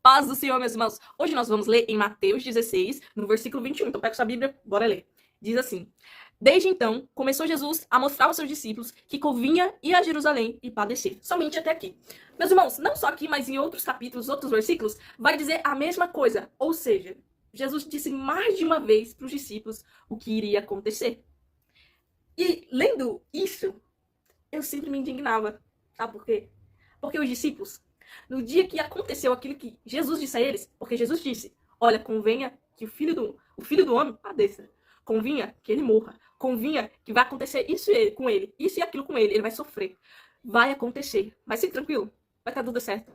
Paz do Senhor, meus irmãos. Hoje nós vamos ler em Mateus 16, no versículo 21. Então pega sua Bíblia, bora ler. Diz assim: Desde então, começou Jesus a mostrar aos seus discípulos que convinha ir a Jerusalém e padecer. Somente até aqui. Meus irmãos, não só aqui, mas em outros capítulos, outros versículos, vai dizer a mesma coisa. Ou seja, Jesus disse mais de uma vez para os discípulos o que iria acontecer. E lendo isso, eu sempre me indignava. Sabe por quê? Porque os discípulos, no dia que aconteceu aquilo que Jesus disse a eles, porque Jesus disse: olha, convenha que o filho do homem padeça. Convinha que ele morra. Convinha que vai acontecer isso com ele, isso e aquilo com ele. Ele vai sofrer. Vai acontecer. Mas fique tranquilo, vai estar tudo certo.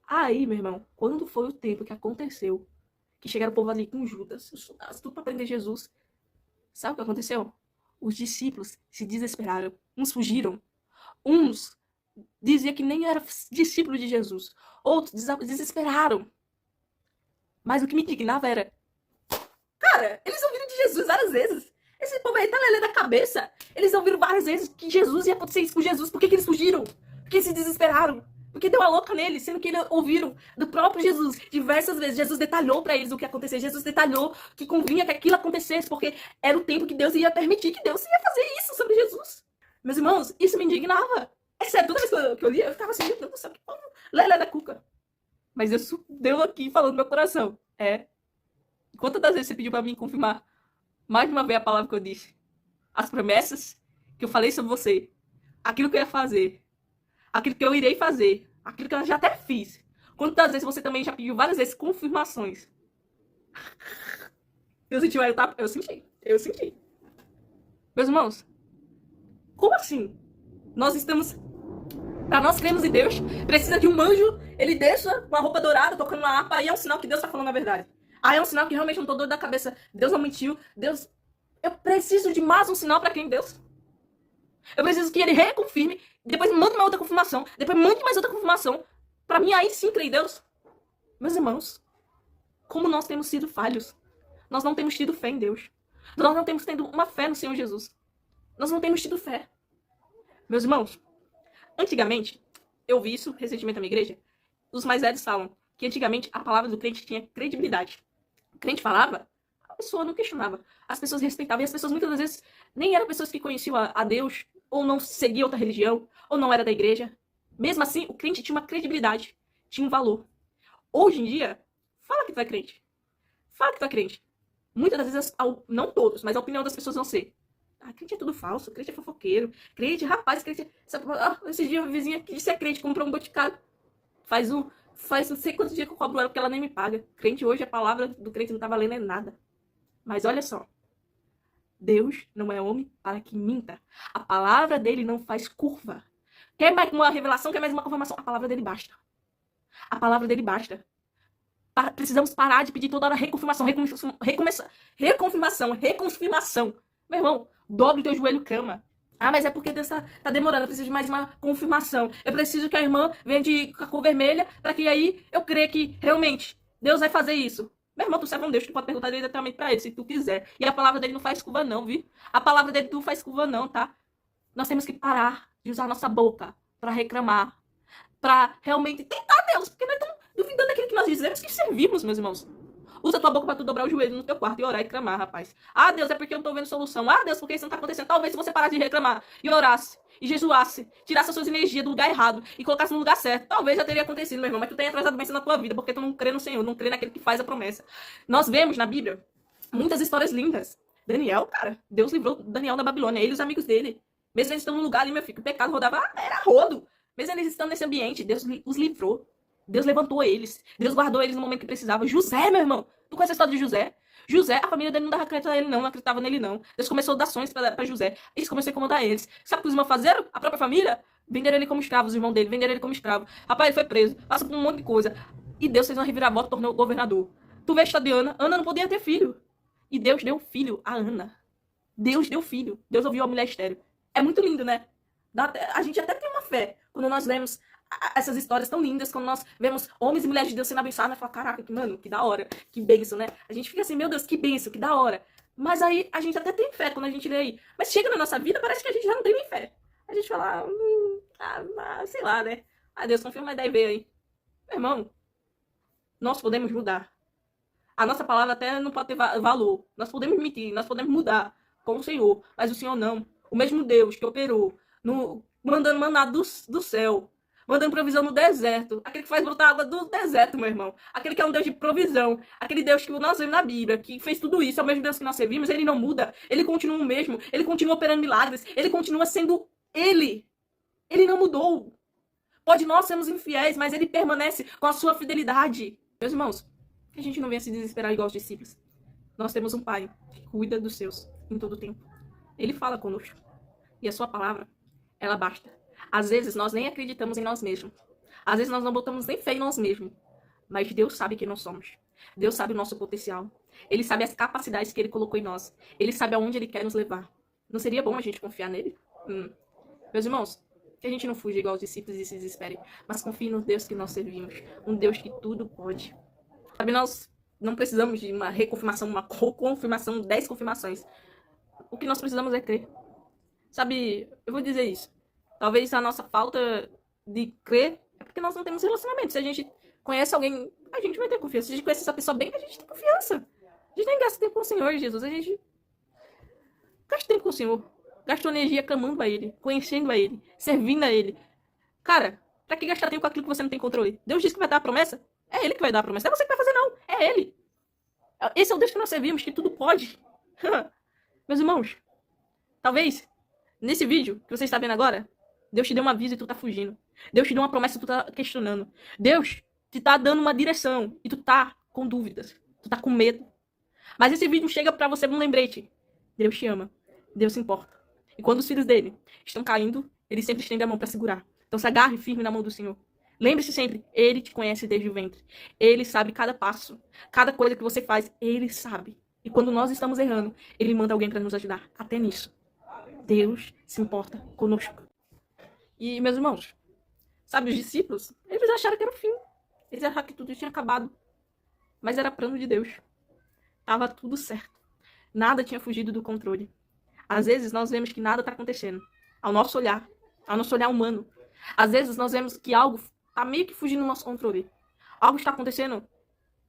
Aí, meu irmão, quando foi o tempo que aconteceu, que chegaram o povo ali com Judas, os soldados, tudo para prender Jesus, sabe o que aconteceu? Os discípulos se desesperaram. Uns fugiram. Uns dizia que nem era discípulo de Jesus. Outros desesperaram. Mas o que me indignava era: cara, eles ouviram de Jesus várias vezes. Esse povo aí tá lelé da cabeça. Eles ouviram várias vezes que Jesus ia acontecer isso com Jesus. Por que eles fugiram? Por que se desesperaram? Porque deu a louca neles, sendo que eles ouviram do próprio Jesus diversas vezes. Jesus detalhou para eles o que ia acontecer. Jesus detalhou que convinha que aquilo acontecesse, porque era o tempo que Deus ia permitir, que Deus ia fazer isso sobre Jesus. Meus irmãos, isso me indignava. É sério, toda vez que eu lia, eu ficava assim: meu Deus do céu, que povo lelé da cuca. Mas isso deu aqui falando no meu coração. Quantas das vezes você pediu para mim confirmar mais de uma vez a palavra que eu disse? As promessas que eu falei sobre você. Aquilo que eu ia fazer. Aquilo que eu irei fazer. Aquilo que eu já até fiz. Quantas vezes você também já pediu várias vezes confirmações? Eu senti, eu senti. Meus irmãos, como assim? Nós estamos... Para nós cremos em Deus, precisa de um anjo, ele desça com a roupa dourada, tocando uma harpa, aí é um sinal que Deus está falando a verdade. Aí é um sinal que realmente eu não tô doido da cabeça. Deus não mentiu. Deus... Eu preciso de mais um sinal para quem Deus? Eu preciso que ele reconfirme, depois mande uma outra confirmação, depois mande mais outra confirmação, para mim aí sim crer em Deus. Meus irmãos, como nós temos sido falhos. Nós não temos tido fé em Deus. Nós não temos tido uma fé no Senhor Jesus. Nós não temos tido fé. Meus irmãos, antigamente, eu vi isso recentemente na minha igreja, os mais velhos falam que antigamente a palavra do crente tinha credibilidade. O crente falava, a pessoa não questionava. As pessoas respeitavam. E as pessoas muitas das vezes nem eram pessoas que conheciam a Deus, ou não seguiam outra religião, ou não era da igreja. Mesmo assim, o crente tinha uma credibilidade, tinha um valor. Hoje em dia, fala que tu é crente. Fala que tu é crente. Muitas das vezes, não todos, mas a opinião das pessoas vão ser: crente é tudo falso, crente é fofoqueiro, crente, rapaz, crente... Esse dia a vizinha que disse é crente, comprou um boticário. Faz não sei quantos dias que eu cobro ela porque ela nem me paga. Crente hoje, a palavra do crente não tá valendo é nada. Mas olha só, Deus não é homem para que minta. A palavra dele não faz curva. Quer mais uma revelação, quer mais uma confirmação? A palavra dele basta. A palavra dele basta. Precisamos parar de pedir toda hora reconfirmação, reconfirmação. Meu irmão, dobre o teu joelho e clama. Mas é porque Deus tá demorando, eu preciso de mais uma confirmação. Eu preciso que a irmã venha de cor vermelha, para que aí eu creia que realmente Deus vai fazer isso. Meu irmão, tu serve um Deus, tu pode perguntar diretamente pra ele, se tu quiser. E a palavra dele não faz curva não, viu? A palavra dele não faz curva não, tá? Nós temos que parar de usar a nossa boca pra reclamar, pra realmente tentar Deus, porque nós estamos duvidando daquilo que nós dizemos que servimos, meus irmãos. Usa tua boca pra tu dobrar o joelho no teu quarto e orar e clamar, rapaz. Deus, é porque eu não tô vendo solução. Deus, porque isso não tá acontecendo. Talvez se você parasse de reclamar e orasse, e jejuasse, tirasse as suas energias do lugar errado e colocasse no lugar certo, talvez já teria acontecido, meu irmão. Mas tu tem atrasado bênção na tua vida, porque tu não crê no Senhor, não crê naquele que faz a promessa. Nós vemos na Bíblia muitas histórias lindas. Daniel, cara, Deus livrou Daniel da Babilônia, ele e os amigos dele. Mesmo eles estão num lugar ali, meu filho, o pecado rodava, era rodo. Mesmo eles estando nesse ambiente, Deus os livrou. Deus levantou eles. Deus guardou eles no momento que precisava. José, meu irmão. Tu conhece a história de José? José, a família dele não dava crédito a ele, não acreditava nele, não. Deus começou a dar ações pra José. Eles começaram a incomodar eles. Sabe o que os irmãos fizeram? A própria família? Venderam ele como escravo, os irmãos dele. Venderam ele como escravo. Rapaz, ele foi preso. Passou por um monte de coisa. E Deus fez uma reviravolta e tornou o governador. Tu vê a história de Ana. Ana não podia ter filho. E Deus deu filho a Ana. Deus deu filho. Deus ouviu a mulher estéril. É muito lindo, né? A gente até tem uma fé quando nós lemos essas histórias tão lindas, quando nós vemos homens e mulheres de Deus sendo abençoados, nós falamos: caraca, mano, que da hora, que bênção, né? A gente fica assim: meu Deus, que bênção, que da hora. Mas aí a gente até tem fé quando a gente lê aí. Mas chega na nossa vida, parece que a gente já não tem nem fé. A gente fala: sei lá, né? Deus, confirma a ideia e veio aí. Meu irmão, nós podemos mudar. A nossa palavra até não pode ter valor. Nós podemos mentir, nós podemos mudar com o Senhor, mas o Senhor não. O mesmo Deus que operou, mandando maná do céu, mandando provisão no deserto, aquele que faz brotar água do deserto, meu irmão. Aquele que é um Deus de provisão, aquele Deus que nós vemos na Bíblia, que fez tudo isso, é o mesmo Deus que nós servimos, ele não muda, ele continua o mesmo, ele continua operando milagres, ele continua sendo ele. Ele não mudou. Pode nós sermos infiéis, mas ele permanece com a sua fidelidade. Meus irmãos, que a gente não venha se desesperar igual os discípulos. Nós temos um Pai que cuida dos seus em todo o tempo. Ele fala conosco. E a sua palavra, ela basta. Às vezes nós nem acreditamos em nós mesmos. Às vezes nós não botamos nem fé em nós mesmos. Mas Deus sabe quem nós somos. Deus sabe o nosso potencial. Ele sabe as capacidades que ele colocou em nós. Ele sabe aonde ele quer nos levar. Não seria bom a gente confiar nele? Meus irmãos, que a gente não fuja igual os discípulos e se desespere, mas confie no Deus que nós servimos. Um Deus que tudo pode. Sabe, nós não precisamos de uma reconfirmação, uma confirmação, 10 confirmações. O que nós precisamos é crer. Sabe, eu vou dizer isso. Talvez a nossa falta de crer é porque nós não temos relacionamento. Se a gente conhece alguém, a gente vai ter confiança. Se a gente conhece essa pessoa bem, a gente tem confiança. A gente nem gasta tempo com o Senhor, Jesus. A gente gasta tempo com o Senhor. Gastou energia clamando a Ele, conhecendo a Ele, servindo a Ele. Cara, pra que gastar tempo com aquilo que você não tem controle? Deus disse que vai dar a promessa. É Ele que vai dar a promessa. Não é você que vai fazer, não. É Ele. Esse é o Deus que nós servimos, que tudo pode. Meus irmãos, talvez, nesse vídeo que você está vendo agora, Deus te deu um aviso e tu tá fugindo. Deus te deu uma promessa e tu tá questionando. Deus te tá dando uma direção e tu tá com dúvidas. Tu tá com medo. Mas esse vídeo chega pra você um lembrete. Deus te ama. Deus se importa. E quando os filhos dele estão caindo, ele sempre estende a mão para segurar. Então se agarre firme na mão do Senhor. Lembre-se sempre, ele te conhece desde o ventre. Ele sabe cada passo, cada coisa que você faz, ele sabe. E quando nós estamos errando, ele manda alguém para nos ajudar. Até nisso. Deus se importa conosco. E, meus irmãos, sabe, os discípulos, eles acharam que era o fim. Eles acharam que tudo tinha acabado. Mas era plano de Deus. Tava tudo certo. Nada tinha fugido do controle. Às vezes nós vemos que nada está acontecendo. Ao nosso olhar humano. Às vezes nós vemos que algo está meio que fugindo do nosso controle. Algo está acontecendo.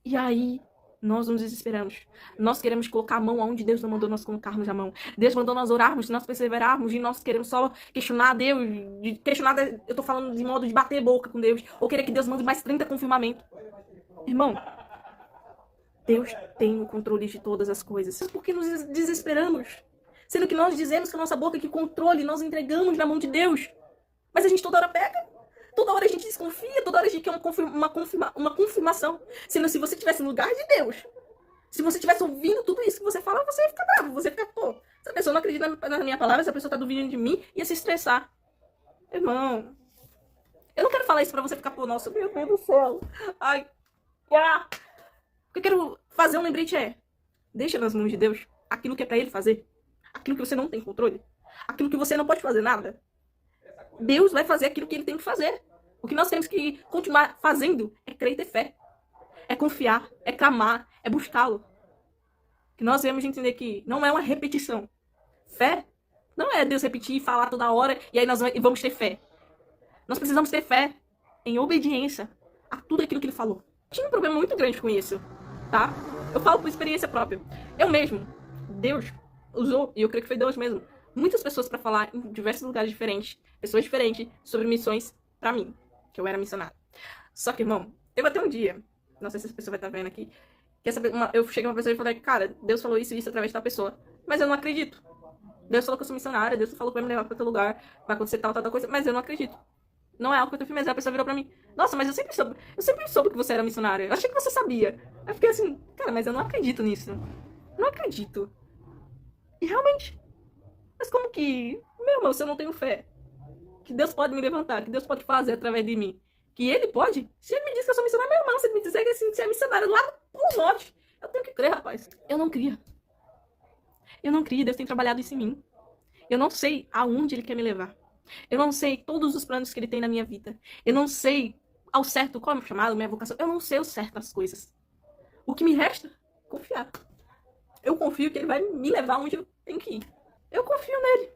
E aí nós nos desesperamos. Nós queremos colocar a mão onde Deus não mandou nós colocarmos a mão. Deus mandou nós orarmos, nós perseverarmos, e nós queremos só questionar a Deus. Eu tô falando de modo de bater boca com Deus. Ou querer que Deus mande mais 30 confirmamentos. Irmão, Deus tem o controle de todas as coisas. Por que nos desesperamos? Sendo que nós dizemos com a nossa boca que controle nós entregamos na mão de Deus. Mas a gente toda hora pega. Toda hora a gente desconfia. Toda hora a gente quer uma confirmação. Sendo se você estivesse no lugar de Deus. Se você estivesse ouvindo tudo isso que você fala, você ia ficar bravo. Você ia ficar, pô, essa pessoa não acredita na minha palavra. Essa pessoa tá duvidando de mim. Ia se estressar. Irmão, eu não quero falar isso pra você ficar, pô, nossa, meu Deus do céu. Ai, ah. O que eu quero fazer um lembrete é: deixa nas mãos de Deus aquilo que é pra Ele fazer. Aquilo que você não tem controle. Aquilo que você não pode fazer nada. Deus vai fazer aquilo que ele tem que fazer. O que nós temos que continuar fazendo é crer e ter fé. É confiar, é clamar, é buscá-lo. Que nós devemos entender que não é uma repetição. Fé não é Deus repetir e falar toda hora e aí nós vamos ter fé. Nós precisamos ter fé em obediência a tudo aquilo que ele falou. Tinha um problema muito grande com isso, tá? Eu falo por experiência própria. Eu mesmo, Deus usou, e eu creio que foi Deus mesmo, muitas pessoas para falar em diversos lugares diferentes, pessoas diferentes, sobre missões pra mim, que eu era missionária. Só que, irmão, eu até um dia, não sei se essa pessoa vai estar vendo aqui, que eu cheguei a uma pessoa e falei, cara, Deus falou isso e isso através da pessoa, mas eu não acredito. Deus falou que eu sou missionária, Deus falou que vai me levar pra outro lugar, vai acontecer tal coisa, mas eu não acredito. Não é algo que eu tenho firmeza. A pessoa virou pra mim, nossa, mas eu sempre soube que você era missionária, eu achei que você sabia. Eu fiquei assim, cara, mas eu não acredito nisso. Não acredito. E realmente. Mas como que, meu irmão, se eu não tenho fé, que Deus pode me levantar, que Deus pode fazer através de mim, que Ele pode? Se Ele me diz que eu sou missionário, meu irmão, se Ele me disser que você é missionário lá no norte, eu tenho que crer, rapaz. Eu não cria. Deus tem trabalhado isso em mim. Eu não sei aonde Ele quer me levar. Eu não sei todos os planos que Ele tem na minha vida. Eu não sei ao certo qual é o meu chamado, minha vocação. Eu não sei ao certo as coisas. O que me resta? Confiar. Eu confio que Ele vai me levar onde eu tenho que ir. Eu confio nele.